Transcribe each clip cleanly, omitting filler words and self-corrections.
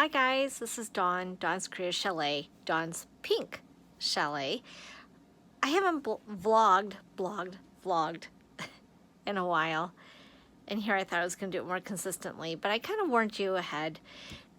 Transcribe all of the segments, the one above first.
Hi guys, this is Dawn, Dawn's Career Chalet, Dawn's Pink Chalet. I haven't vlogged in a while, and here I thought I was going to do it more consistently, but I kind of warned you ahead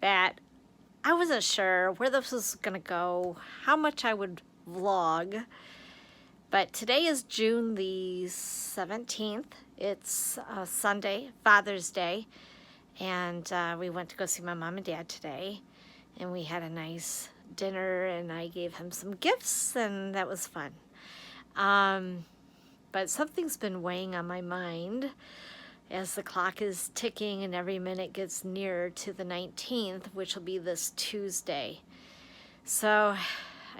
that I wasn't sure where this was going to go, how much I would vlog, but today is June the 17th. It's Sunday, Father's Day. And we went to go see my mom and dad today, and we had a nice dinner, and I gave him some gifts, and that was fun. But something's been weighing on my mind as the clock is ticking and every minute gets nearer to the 19th, which will be this Tuesday. So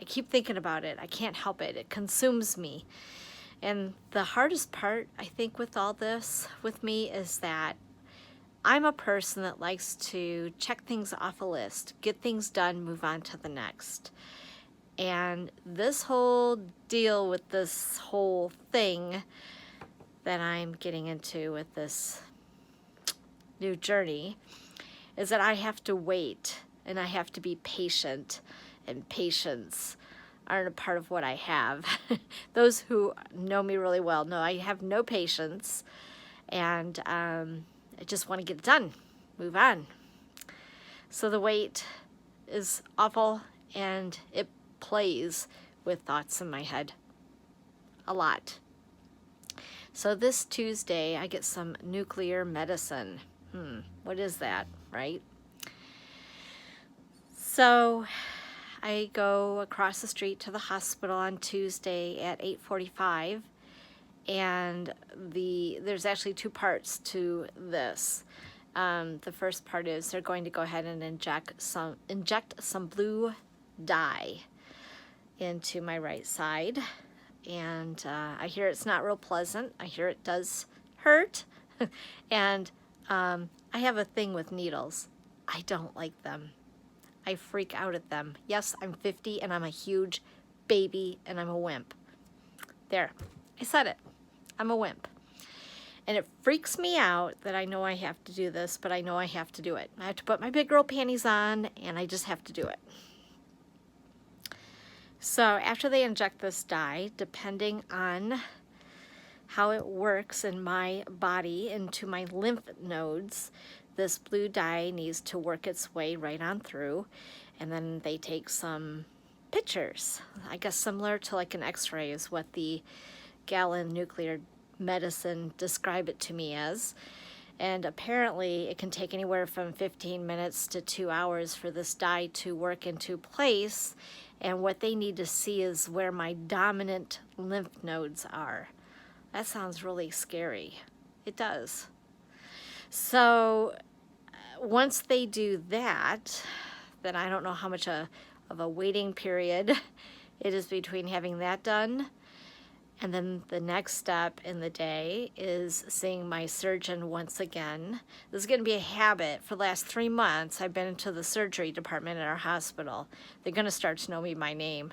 I keep thinking about it. I can't help it. It consumes me. And the hardest part, I think, with all this with me is that I'm a person that likes to check things off a list, get things done, move on to the next. And this whole deal with this whole thing that I'm getting into with this new journey is that I have to wait and I have to be patient, and patience aren't a part of what I have. Those who know me really well know I have no patience, and I just want to get it done, move on. So the wait is awful, and it plays with thoughts in my head a lot. So this Tuesday, I get some nuclear medicine. What is that, right? So I go across the street to the hospital on Tuesday at 8:45. And there's actually two parts to this. The first part is they're going to go ahead and inject some blue dye into my right side, and I hear it's not real pleasant. I hear it does hurt, and I have a thing with needles. I don't like them. I freak out at them. Yes, I'm 50 and I'm a huge baby and I'm a wimp. There, I said it. I'm a wimp. And it freaks me out that I know I have to do this, but I know I have to do it. I have to put my big girl panties on, and I just have to do it. So after they inject this dye, depending on how it works in my body into my lymph nodes, this blue dye needs to work its way right on through, and then they take some pictures. I guess similar to like an x-ray is what the gallon nuclear medicine describe it to me as. And apparently it can take anywhere from 15 minutes to 2 hours for this dye to work into place. And what they need to see is where my dominant lymph nodes are. That sounds really scary. It does. So once they do that, then I don't know how much of a waiting period it is between having that done. And then the next step in the day is seeing my surgeon once again. This is going to be a habit. For the last 3 months, I've been into the surgery department at our hospital. They're going to start to know me by name.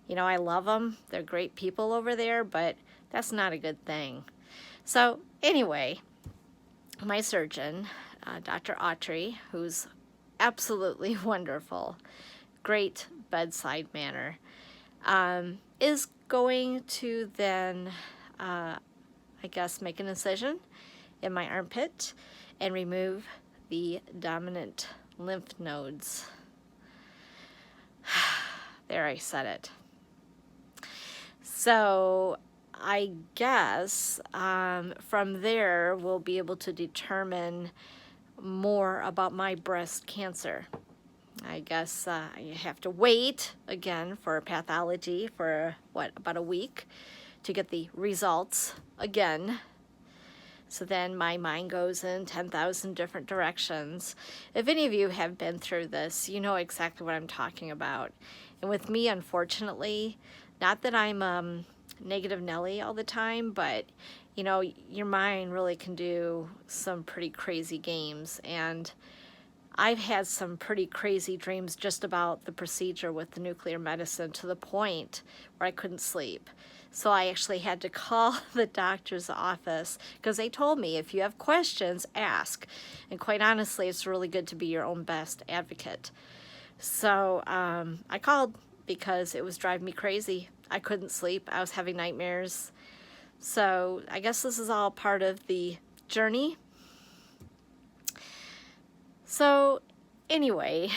You know, I love them. They're great people over there, but that's not a good thing. So anyway, my surgeon, Dr. Autry, who's absolutely wonderful, great bedside manner, is going to then, I guess, make an incision in my armpit and remove the dominant lymph nodes. There, I said it. So I guess from there we'll be able to determine more about my breast cancer. I guess you have to wait again for pathology for about a week to get the results again. So then my mind goes in 10,000 different directions. If any of you have been through this, you know exactly what I'm talking about. And with me, unfortunately, not that I'm negative Nelly all the time, but you know, your mind really can do some pretty crazy games. And I've had some pretty crazy dreams just about the procedure with the nuclear medicine, to the point where I couldn't sleep. So I actually had to call the doctor's office because they told me if you have questions, ask. And quite honestly, it's really good to be your own best advocate. So I called because it was driving me crazy. I couldn't sleep. I was having nightmares. So I guess this is all part of the journey. So anyway,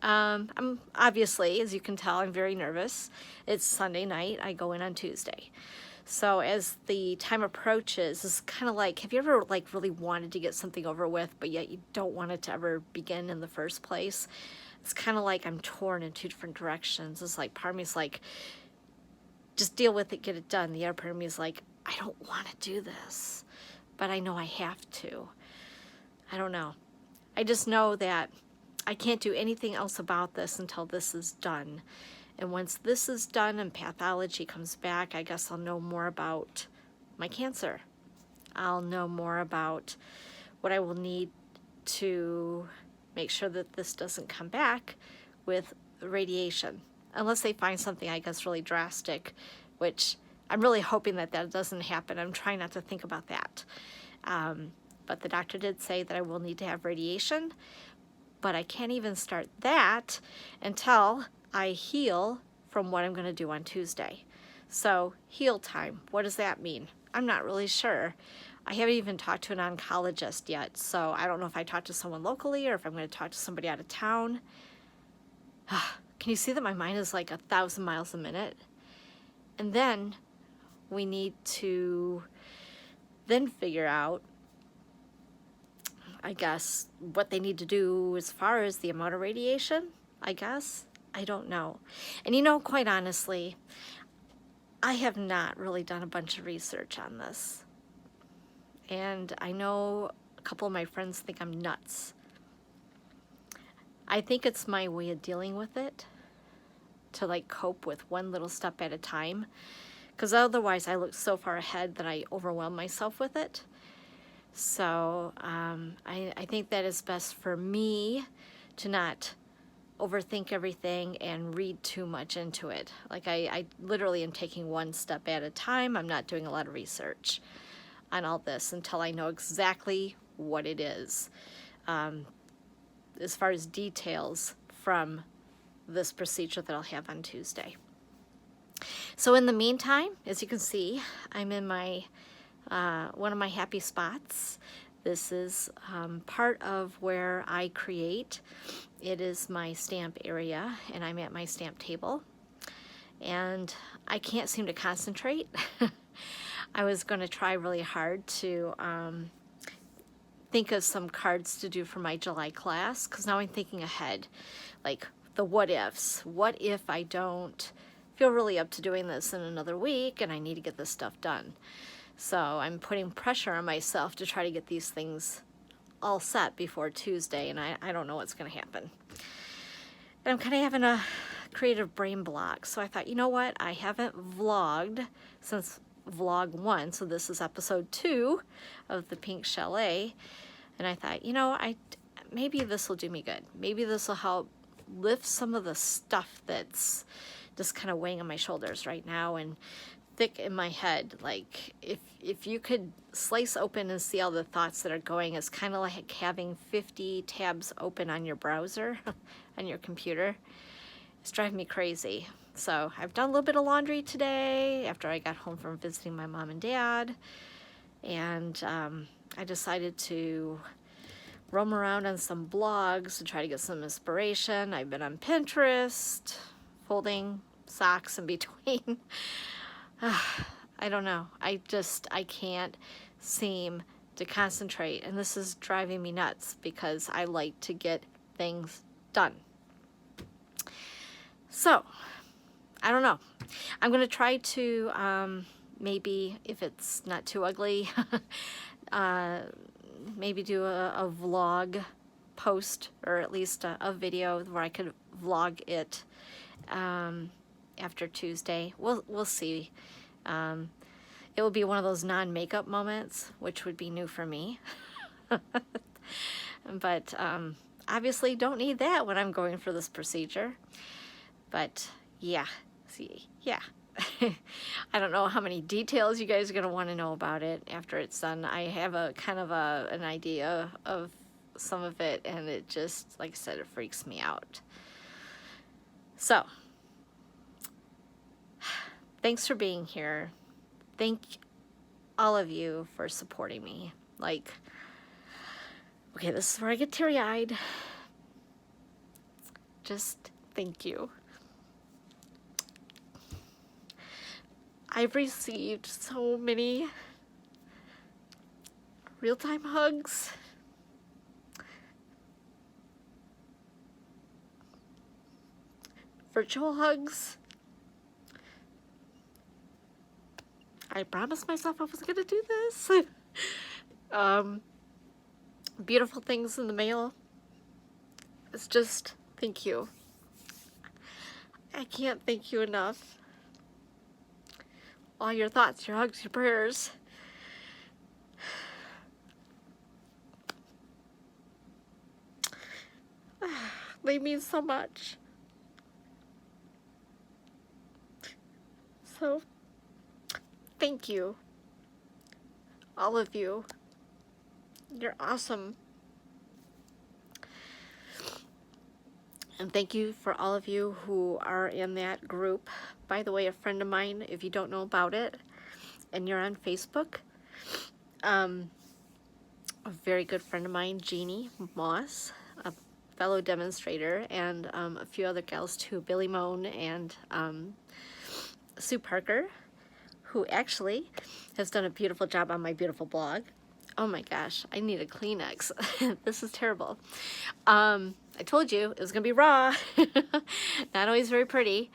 I'm obviously, as you can tell, I'm very nervous. It's Sunday night. I go in on Tuesday. So as the time approaches, it's kind of like, have you ever like really wanted to get something over with, but yet you don't want it to ever begin in the first place? It's kind of like I'm torn in two different directions. It's like part of me is like, just deal with it, get it done. The other part of me is like, I don't want to do this, but I know I have to. I don't know. I just know that I can't do anything else about this until this is done. And once this is done and pathology comes back, I guess I'll know more about my cancer. I'll know more about what I will need to make sure that this doesn't come back with radiation. Unless they find something, I guess, really drastic, which I'm really hoping that that doesn't happen. I'm trying not to think about that. But the doctor did say that I will need to have radiation, but I can't even start that until I heal from what I'm going to do on Tuesday. So heal time, what does that mean? I'm not really sure. I haven't even talked to an oncologist yet, so I don't know if I talk to someone locally or if I'm going to talk to somebody out of town. Can you see that my mind is like 1,000 miles a minute? And then we need to then figure out, I guess, what they need to do as far as the amount of radiation, I guess. I don't know. And you know, quite honestly, I have not really done a bunch of research on this. And I know a couple of my friends think I'm nuts. I think it's my way of dealing with it, to like cope with one little step at a time. Because otherwise I look so far ahead that I overwhelm myself with it. So I think that is best for me to not overthink everything and read too much into it. Like I literally am taking one step at a time. I'm not doing a lot of research on all this until I know exactly what it is. As far as details from this procedure that I'll have on Tuesday. So in the meantime, as you can see, I'm in my one of my happy spots. This is part of where I create. It is my stamp area, and I'm at my stamp table. And I can't seem to concentrate. I was going to try really hard to think of some cards to do for my July class, because now I'm thinking ahead, like the what ifs. What if I don't feel really up to doing this in another week and I need to get this stuff done? So I'm putting pressure on myself to try to get these things all set before Tuesday, and I don't know what's going to happen. And I'm kind of having a creative brain block, so I thought, you know what, I haven't vlogged since vlog 1, so this is episode 2 of the Pink Chalet, and I thought, you know, maybe this will do me good. Maybe this will help lift some of the stuff that's just kind of weighing on my shoulders right now and thick in my head. Like if you could slice open and see all the thoughts that are going, it's kind of like having 50 tabs open on your browser on your computer. It's driving me crazy. So I've done a little bit of laundry today after I got home from visiting my mom and dad, and I decided to roam around on some blogs to try to get some inspiration. I've been on Pinterest, folding socks in between. I don't know. I can't seem to concentrate, and this is driving me nuts because I like to get things done. So, I don't know. I'm going to try to, maybe, if it's not too ugly, maybe do a vlog post, or at least a video where I could vlog it after Tuesday. We'll see. It will be one of those non-makeup moments, which would be new for me. But obviously don't need that when I'm going for this procedure. But yeah, see, yeah, I don't know how many details you guys are going to want to know about it after it's done. I have a kind of an idea of some of it, and it just, like I said, it freaks me out. So, thanks for being here. Thank all of you for supporting me. Like, okay, this is where I get teary-eyed. Just thank you. I've received so many real-time hugs, virtual hugs. I promised myself I was gonna do this. Beautiful things in the mail. It's just, thank you. I can't thank you enough. All your thoughts, your hugs, your prayers. They mean so much. So, thank you. All of you. You're awesome. And thank you for all of you who are in that group. By the way, a friend of mine, if you don't know about it, and you're on Facebook, a very good friend of mine, Jeannie Moss, a fellow demonstrator, and a few other gals too, Billy Moan and Sue Parker, who actually has done a beautiful job on my beautiful blog. Oh my gosh, I need a Kleenex. This is terrible. I told you it was gonna be raw. Not always very pretty.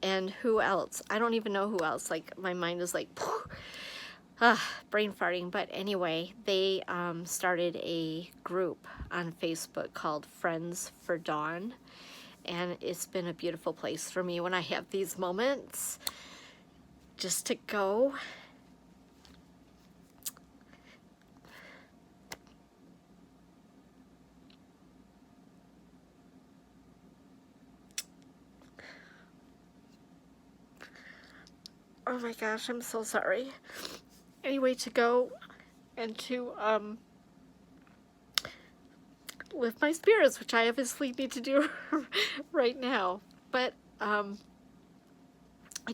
And who else? I don't even know who else. Like, my mind is like, brain farting. But anyway, they started a group on Facebook called Friends for Dawn. And it's been a beautiful place for me when I have these moments just to go. Oh my gosh, I'm so sorry. Anyway, to go and to lift my spirits, which I obviously need to do right now. But I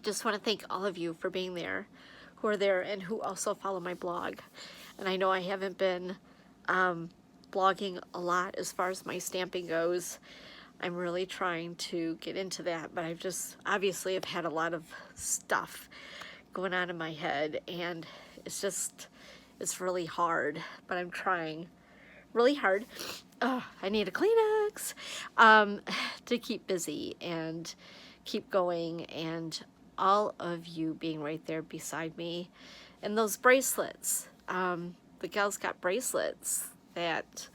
just want to thank all of you for being there, who are there, and who also follow my blog. And I know I haven't been blogging a lot as far as my stamping goes. I'm really trying to get into that, but I've just obviously have had a lot of stuff going on in my head, and it's really hard, but I'm trying really hard. Oh, I need a Kleenex to keep busy and keep going, and all of you being right there beside me. And those bracelets, the gals got bracelets that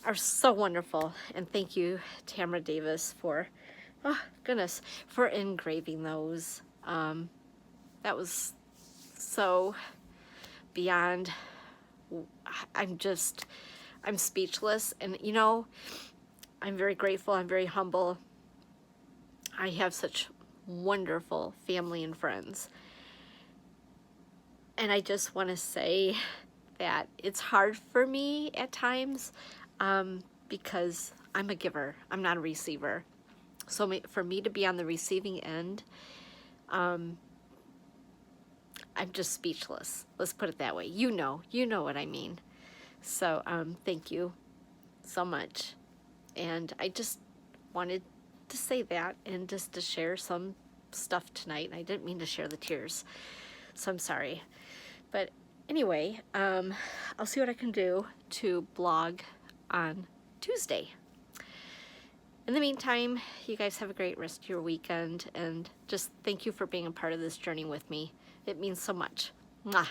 are so wonderful, and thank you, Tamara Davis, for, oh goodness, for engraving those. That was so beyond, I'm speechless. And you know, I'm very grateful, I'm very humble. I have such wonderful family and friends. And I just want to say that it's hard for me at times, because I'm a giver, I'm not a receiver. So for me to be on the receiving end, I'm just speechless. Let's put it that way. You know what I mean. So thank you so much. And I just wanted to say that, and just to share some stuff tonight. I didn't mean to share the tears, so I'm sorry. But anyway, I'll see what I can do to blog on Tuesday. In the meantime, you guys have a great rest of your weekend, and just thank you for being a part of this journey with me. It means so much. Mwah.